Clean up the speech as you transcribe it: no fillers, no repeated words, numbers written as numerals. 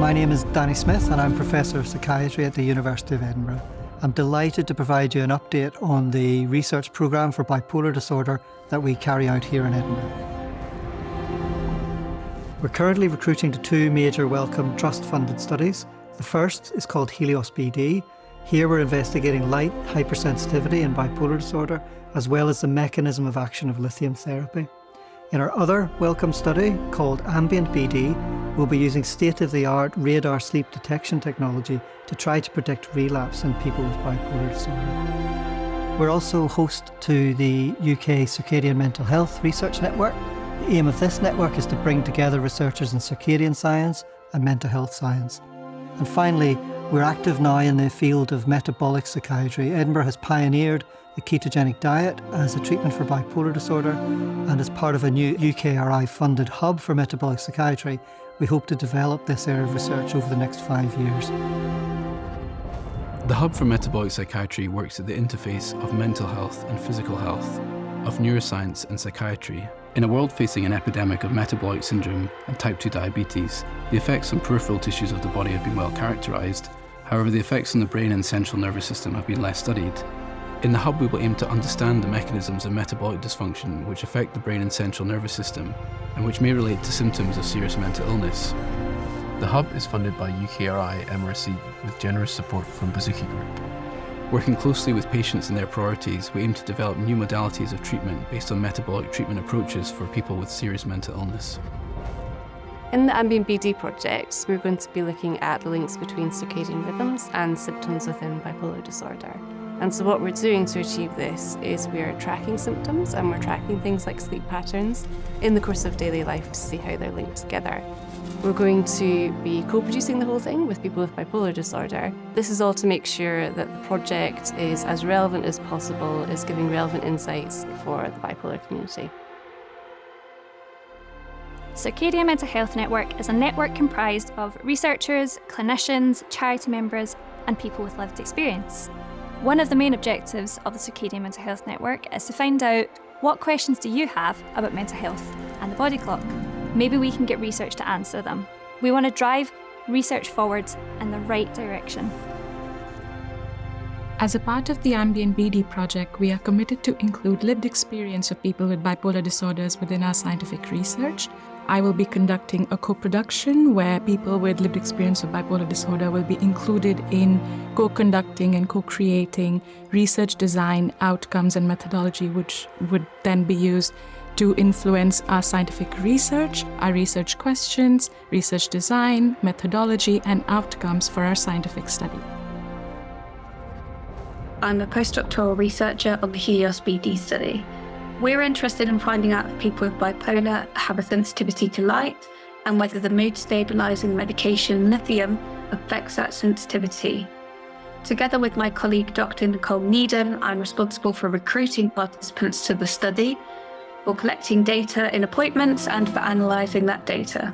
my name is Danny Smith and I'm Professor of Psychiatry at the University of Edinburgh. I'm delighted to provide you an update on the research programme for bipolar disorder that we carry out here in Edinburgh. We're currently recruiting to two major Wellcome Trust-funded studies. The first is called Helios BD. Here we're investigating light hypersensitivity in bipolar disorder, as well as the mechanism of action of lithium therapy. In our other Wellcome study, called Ambient BD, we'll be using state-of-the-art radar sleep detection technology to try to predict relapse in people with bipolar disorder. We're also host to the UK Circadian Mental Health Research Network. The aim of this network is to bring together researchers in circadian science and mental health science. And finally, we're active now in the field of metabolic psychiatry. Edinburgh has pioneered the ketogenic diet as a treatment for bipolar disorder, and as part of a new UKRI-funded hub for metabolic psychiatry, we hope to develop this area of research over the next 5 years. The Hub for Metabolic Psychiatry works at the interface of mental health and physical health, of neuroscience and psychiatry. In a world facing an epidemic of metabolic syndrome and type 2 diabetes, the effects on peripheral tissues of the body have been well characterised. However, the effects on the brain and central nervous system have been less studied. In the Hub, we will aim to understand the mechanisms of metabolic dysfunction which affect the brain and central nervous system, and which may relate to symptoms of serious mental illness. The Hub is funded by UKRI MRC with generous support from Bazooki Group. Working closely with patients and their priorities, we aim to develop new modalities of treatment based on metabolic treatment approaches for people with serious mental illness. In the Ambient BD project, we're going to be looking at the links between circadian rhythms and symptoms within bipolar disorder. And so what we're doing to achieve this is we're tracking symptoms and we're tracking things like sleep patterns in the course of daily life to see how they're linked together. We're going to be co-producing the whole thing with people with bipolar disorder. This is all to make sure that the project is as relevant as possible, is giving relevant insights for the bipolar community. Circadian Mental Health Network is a network comprised of researchers, clinicians, charity members, and people with lived experience. One of the main objectives of the Circadian Mental Health Network is to find out what questions do you have about mental health and the body clock. Maybe we can get research to answer them. We want to drive research forward in the right direction. As a part of the Ambient BD project, we are committed to include lived experience of people with bipolar disorders within our scientific research. I will be conducting a co-production where people with lived experience of bipolar disorder will be included in co-conducting and co-creating research design, outcomes, and methodology, which would then be used to influence our scientific research, our research questions, research design, methodology, and outcomes for our scientific study. I'm a postdoctoral researcher on the Helios BD study. We're interested in finding out if people with bipolar have a sensitivity to light and whether the mood-stabilising medication lithium affects that sensitivity. Together with my colleague Dr. Nicole Needham, I'm responsible for recruiting participants to the study, for collecting data in appointments and for analysing that data.